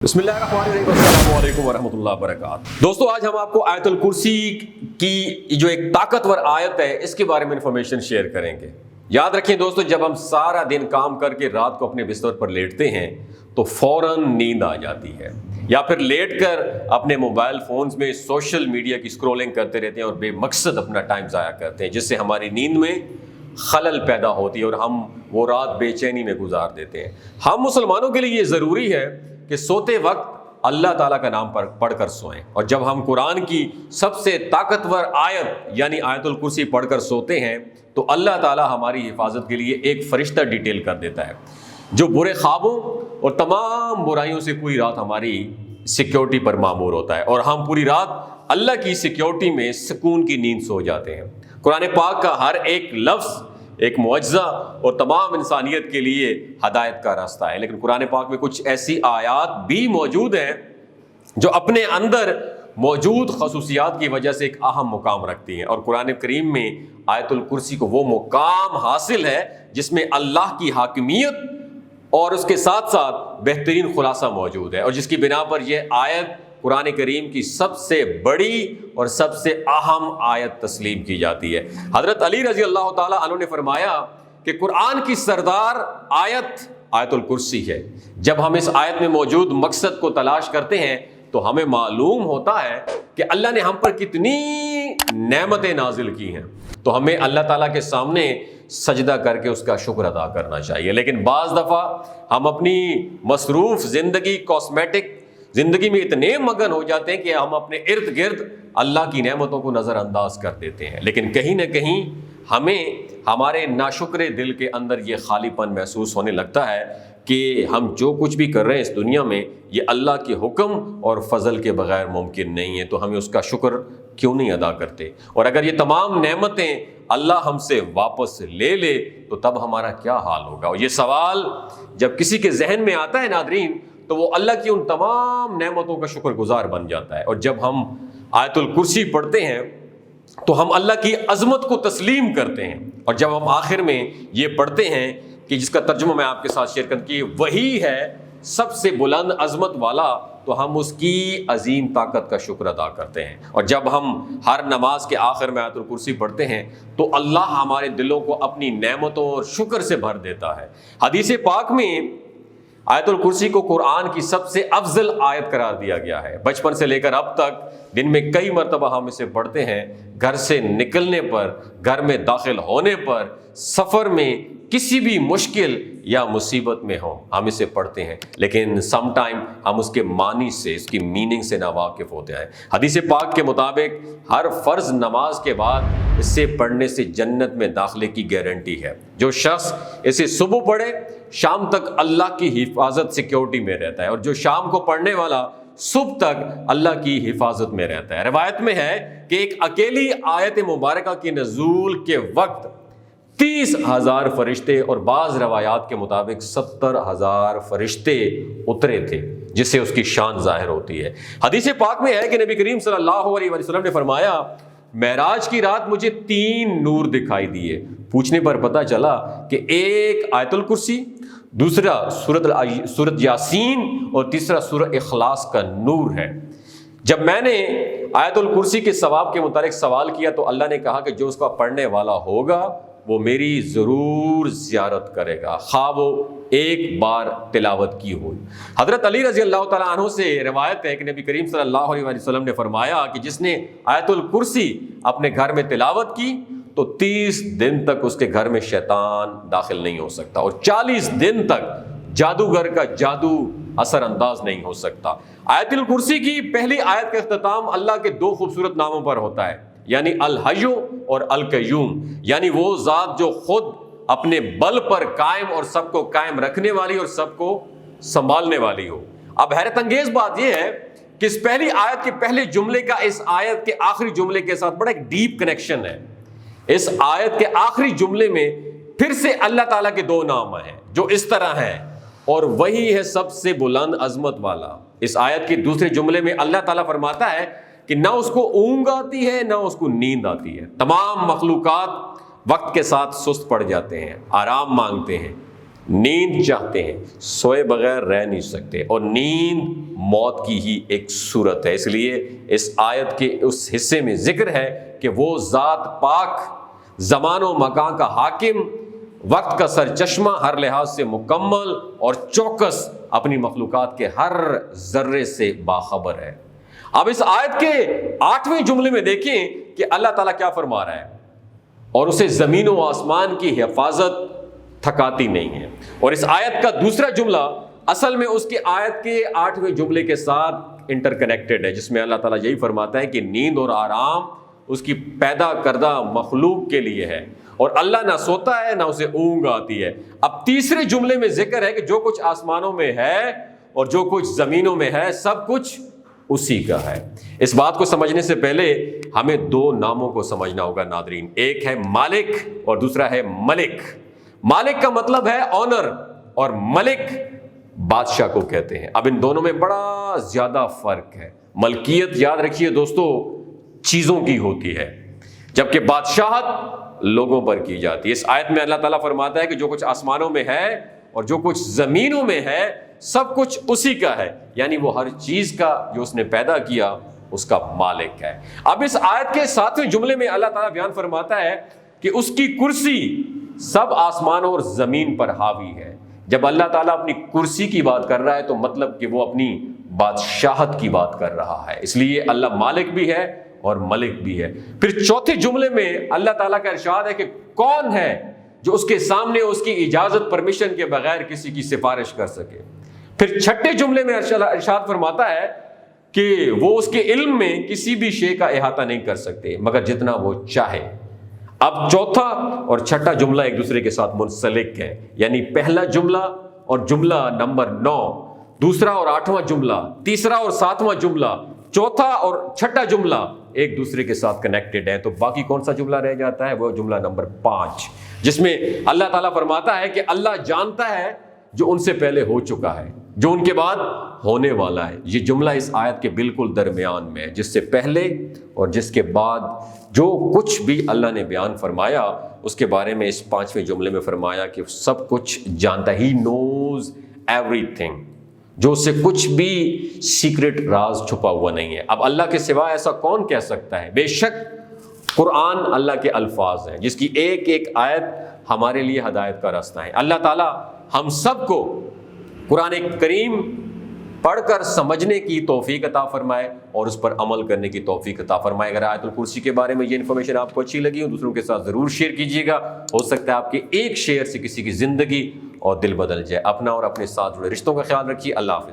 بسم اللہ الرحمن الرحیم، السلام علیکم ورحمۃ اللہ وبرکاتہ۔ دوستو آج ہم آپ کو آیت الکرسی کی جو ایک طاقتور آیت ہے اس کے بارے میں انفارمیشن شیئر کریں گے۔ یاد رکھیں دوستو، جب ہم سارا دن کام کر کے رات کو اپنے بستر پر لیٹتے ہیں تو فوراً نیند آ جاتی ہے، یا پھر لیٹ کر اپنے موبائل فونز میں سوشل میڈیا کی اسکرولنگ کرتے رہتے ہیں اور بے مقصد اپنا ٹائم ضائع کرتے ہیں، جس سے ہماری نیند میں خلل پیدا ہوتی ہے اور ہم وہ رات بے چینی میں گزار دیتے ہیں۔ ہم مسلمانوں کے لیے یہ ضروری ہے کہ سوتے وقت اللہ تعالیٰ کا نام پڑھ کر سوئیں، اور جب ہم قرآن کی سب سے طاقتور آیت یعنی آیت الکرسی پڑھ کر سوتے ہیں تو اللہ تعالیٰ ہماری حفاظت کے لیے ایک فرشتہ ڈیٹیل کر دیتا ہے جو برے خوابوں اور تمام برائیوں سے پوری رات ہماری سیکیورٹی پر مامور ہوتا ہے، اور ہم پوری رات اللہ کی سیکیورٹی میں سکون کی نیند سو جاتے ہیں۔ قرآن پاک کا ہر ایک لفظ ایک معجزہ اور تمام انسانیت کے لیے ہدایت کا راستہ ہے، لیکن قرآن پاک میں کچھ ایسی آیات بھی موجود ہیں جو اپنے اندر موجود خصوصیات کی وجہ سے ایک اہم مقام رکھتی ہیں، اور قرآن کریم میں آیت الکرسی کو وہ مقام حاصل ہے جس میں اللہ کی حاکمیت اور اس کے ساتھ ساتھ بہترین خلاصہ موجود ہے، اور جس کی بنا پر یہ آیت قرآن کریم کی سب سے بڑی اور سب سے اہم آیت تسلیم کی جاتی ہے۔ حضرت علی رضی اللہ تعالیٰ عنہ نے فرمایا کہ قرآن کی سردار آیت الکرسی ہے۔ جب ہم اس آیت میں موجود مقصد کو تلاش کرتے ہیں تو ہمیں معلوم ہوتا ہے کہ اللہ نے ہم پر کتنی نعمتیں نازل کی ہیں، تو ہمیں اللہ تعالیٰ کے سامنے سجدہ کر کے اس کا شکر ادا کرنا چاہیے۔ لیکن بعض دفعہ ہم اپنی مصروف زندگی کاسمیٹک زندگی میں اتنے مگن ہو جاتے ہیں کہ ہم اپنے ارد گرد اللہ کی نعمتوں کو نظر انداز کر دیتے ہیں، لیکن کہیں نہ کہیں ہمیں ہمارے ناشکر دل کے اندر یہ خالی پن محسوس ہونے لگتا ہے کہ ہم جو کچھ بھی کر رہے ہیں اس دنیا میں یہ اللہ کے حکم اور فضل کے بغیر ممکن نہیں ہے، تو ہمیں اس کا شکر کیوں نہیں ادا کرتے؟ اور اگر یہ تمام نعمتیں اللہ ہم سے واپس لے لے تو تب ہمارا کیا حال ہوگا؟ اور یہ سوال جب کسی کے ذہن میں آتا ہے ناظرین تو وہ اللہ کی ان تمام نعمتوں کا شکر گزار بن جاتا ہے، اور جب ہم آیت الکرسی پڑھتے ہیں تو ہم اللہ کی عظمت کو تسلیم کرتے ہیں، اور جب ہم آخر میں یہ پڑھتے ہیں کہ جس کا ترجمہ میں آپ کے ساتھ شیئر کروں کہ وہی ہے سب سے بلند عظمت والا، تو ہم اس کی عظیم طاقت کا شکر ادا کرتے ہیں۔ اور جب ہم ہر نماز کے آخر میں آیت الکرسی پڑھتے ہیں تو اللہ ہمارے دلوں کو اپنی نعمتوں اور شکر سے بھر دیتا ہے۔ حدیث پاک میں آیت الکرسی کو قرآن کی سب سے افضل آیت قرار دیا گیا ہے۔ بچپن سے لے کر اب تک دن میں کئی مرتبہ ہم اسے پڑھتے ہیں، گھر سے نکلنے پر، گھر میں داخل ہونے پر، سفر میں، کسی بھی مشکل یا مصیبت میں ہوں ہم اسے پڑھتے ہیں، لیکن سم ٹائم ہم اس کے معنی سے، اس کی میننگ سے ناواقف ہوتے ہیں۔ حدیث پاک کے مطابق ہر فرض نماز کے بعد اس سے پڑھنے سے جنت میں داخلے کی گارنٹی ہے۔ جو شخص اسے صبح پڑھے شام تک اللہ کی حفاظت سیکیورٹی میں رہتا ہے، اور جو شام کو پڑھنے والا صبح تک اللہ کی حفاظت میں رہتا ہے۔ روایت میں ہے کہ ایک اکیلی آیت مبارکہ کی نزول کے وقت 30,000 فرشتے اور بعض روایات کے مطابق 70,000 فرشتے اترے تھے، جس سے اس کی شان ظاہر ہوتی ہے۔ حدیث پاک میں ہے کہ نبی کریم صلی اللہ علیہ وسلم نے فرمایا معراج کی رات مجھے 3 نور دکھائی دیے۔ پوچھنے پر پتہ چلا کہ ایک آیت الکرسی، دوسرا سورۃ یاسین اور تیسرا سورہ اخلاص کا نور ہے۔ جب میں نے آیت الکرسی کے ثواب کے متعلق سوال کیا تو اللہ نے کہا کہ جو اس کا پڑھنے والا ہوگا وہ میری ضرور زیارت کرے گا، خواہ وہ ایک بار تلاوت کی ہو۔ حضرت علی رضی اللہ تعالیٰ عنہ سے روایت ہے کہ نبی کریم صلی اللہ علیہ وسلم نے فرمایا کہ جس نے آیت الکرسی اپنے گھر میں تلاوت کی تو 30 دن تک اس کے گھر میں شیطان داخل نہیں ہو سکتا، اور 40 دن تک جادوگر کا جادو اثر انداز نہیں ہو سکتا۔ آیت الکرسی کی پہلی آیت کا اختتام اللہ کے 2 خوبصورت ناموں پر ہوتا ہے، یعنی الحی اور القیوم، یعنی وہ ذات جو خود اپنے بل پر قائم اور سب کو قائم رکھنے والی اور سب کو سنبھالنے والی ہو۔ اب حیرت انگیز بات یہ ہے کہ اس پہلی آیت کے پہلے جملے کا اس آیت کے آخری جملے کے ساتھ بڑا ایک ڈیپ کنیکشن ہے۔ اس آیت کے آخری جملے میں پھر سے اللہ تعالیٰ کے 2 نام ہیں جو اس طرح ہیں، اور وہی ہے سب سے بلند عظمت والا۔ اس آیت کے دوسرے جملے میں اللہ تعالیٰ فرماتا ہے کہ نہ اس کو اونگ آتی ہے نہ اس کو نیند آتی ہے۔ تمام مخلوقات وقت کے ساتھ سست پڑ جاتے ہیں، آرام مانگتے ہیں، نیند چاہتے ہیں، سوئے بغیر رہ نہیں سکتے، اور نیند موت کی ہی ایک صورت ہے۔ اس لیے اس آیت کے اس حصے میں ذکر ہے کہ وہ ذات پاک، زمان و مکان کا حاکم، وقت کا سرچشمہ، ہر لحاظ سے مکمل اور چوکس، اپنی مخلوقات کے ہر ذرے سے باخبر ہے۔ اب اس آیت کے 8ویں جملے میں دیکھیں کہ اللہ تعالیٰ کیا فرما رہا ہے، اور اسے زمین و آسمان کی حفاظت تھکاتی نہیں ہے۔ اور اس آیت کا دوسرا جملہ اصل میں اس کی آیت کے 8ویں جملے کے ساتھ انٹر کنیکٹڈ ہے، جس میں اللہ تعالیٰ یہی فرماتا ہے کہ نیند اور آرام اس کی پیدا کردہ مخلوق کے لیے ہے، اور اللہ نہ سوتا ہے نہ اسے اونگ آتی ہے۔ اب تیسرے جملے میں ذکر ہے کہ جو کچھ آسمانوں میں ہے اور جو کچھ زمینوں میں ہے، سب کچھ اسی کا ہے۔ اس بات کو سمجھنے سے پہلے ہمیں دو ناموں کو سمجھنا ہوگا ناظرین، ایک ہے مالک اور دوسرا ہے ملک۔ مالک کا مطلب ہے آنر، اور ملک بادشاہ کو کہتے ہیں۔ اب ان دونوں میں بڑا زیادہ فرق ہے۔ ملکیت، یاد رکھیے دوستو، چیزوں کی ہوتی ہے، جبکہ بادشاہت لوگوں پر کی جاتی ہے۔ اس آیت میں اللہ تعالیٰ فرماتا ہے کہ جو کچھ آسمانوں میں ہے اور جو کچھ زمینوں میں ہے، سب کچھ اسی کا ہے، یعنی وہ ہر چیز کا جو اس نے پیدا کیا اس کا مالک ہے۔ اب اس آیت کے 7ویں جملے میں اللہ تعالیٰ بیان فرماتا ہے کہ اس کی کرسی سب آسمانوں اور زمین پر حاوی ہے۔ جب اللہ تعالیٰ اپنی کرسی کی بات کر رہا ہے تو مطلب کہ وہ اپنی بادشاہت کی بات کر رہا ہے، اس لیے اللہ مالک بھی ہے اور ملک بھی ہے۔ پھر چوتھے جملے میں اللہ تعالیٰ کا ارشاد ہے کہ کون ہے جو اس کے سامنے اس کی اجازت، پرمیشن کے بغیر کسی کی سفارش کر سکے۔ پھر چھٹے جملے میں ارشاد فرماتا ہے کہ وہ اس کے علم میں کسی بھی شے کا احاطہ نہیں کر سکتے مگر جتنا وہ چاہے۔ اب چوتھا اور چھٹا جملہ ایک دوسرے کے ساتھ منسلک ہے، یعنی پہلا جملہ اور جملہ نمبر 9، دوسرا اور 8واں جملہ، تیسرا اور 7واں جملہ، چوتھا اور چھٹا جملہ ایک دوسرے کے ساتھ کنیکٹڈ ہے۔ تو باقی کون سا جملہ رہ جاتا ہے؟ وہ جملہ نمبر 5، جس میں اللہ تعالیٰ فرماتا ہے کہ اللہ جانتا ہے جو ان سے پہلے ہو چکا ہے، جو ان کے بعد ہونے والا ہے۔ یہ جملہ اس آیت کے بالکل درمیان میں ہے، جس سے پہلے اور جس کے بعد جو کچھ بھی اللہ نے بیان فرمایا اس کے بارے میں اس 5ویں جملے میں فرمایا کہ سب کچھ جانتا، ہی نوز ایوری تھنگ، جو اس سے کچھ بھی سیکرٹ راز چھپا ہوا نہیں ہے۔ اب اللہ کے سوا ایسا کون کہہ سکتا ہے؟ بے شک قرآن اللہ کے الفاظ ہیں، جس کی ایک ایک آیت ہمارے لیے ہدایت کا راستہ ہے۔ اللہ تعالیٰ ہم سب کو قرآن کریم پڑھ کر سمجھنے کی توفیق عطا فرمائے اور اس پر عمل کرنے کی توفیق عطا فرمائے۔ اگر آیت الکرسی کے بارے میں یہ انفارمیشن آپ کو اچھی لگی ہو، دوسروں کے ساتھ ضرور شیئر کیجیے گا، ہو سکتا ہے آپ کے ایک شیئر سے کسی کی زندگی اور دل بدل جائے۔ اپنا اور اپنے ساتھ جڑے رشتوں کا خیال رکھیے۔ اللہ حافظ۔